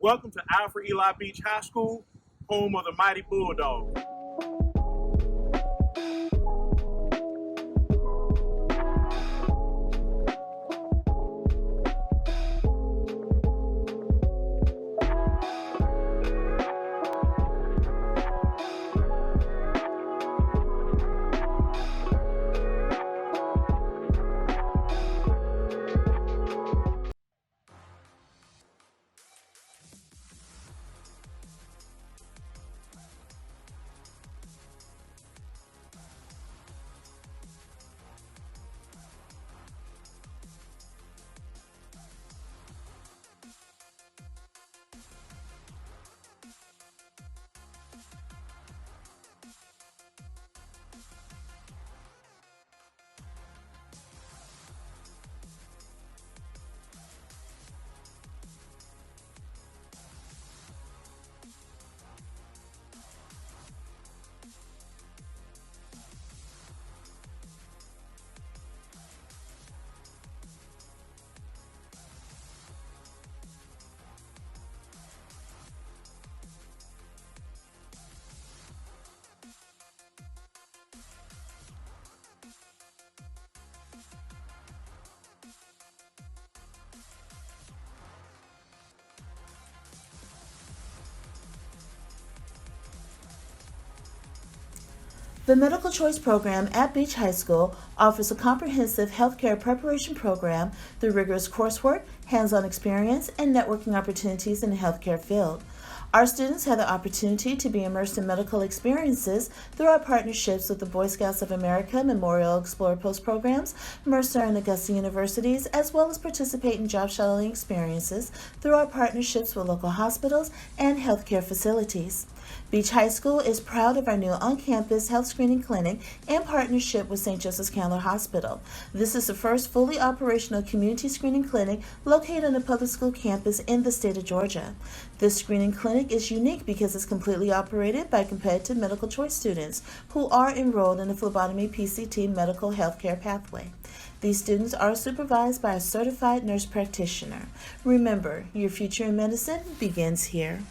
Welcome to Alfred Eli Beach High School, home of the Mighty Bulldogs. The Medical Choice Program at Beach High School offers a comprehensive healthcare preparation program through rigorous coursework, hands-on experience, and networking opportunities in the healthcare field. Our students have the opportunity to be immersed in medical experiences through our partnerships with the Boy Scouts of America Memorial Explorer Post programs, Mercer and Augusta universities, as well as participate in job shuttling experiences through our partnerships with local hospitals and healthcare facilities. Beach High School is proud of our new on-campus health screening clinic in partnership with St. Joseph's Candler Hospital. This is the first fully operational community screening clinic located on a public school campus in the state of Georgia. This screening clinic is unique because it's completely operated by competitive medical choice students who are enrolled in the phlebotomy PCT medical healthcare pathway. These students are supervised by a certified nurse practitioner. Remember, your future in medicine begins here.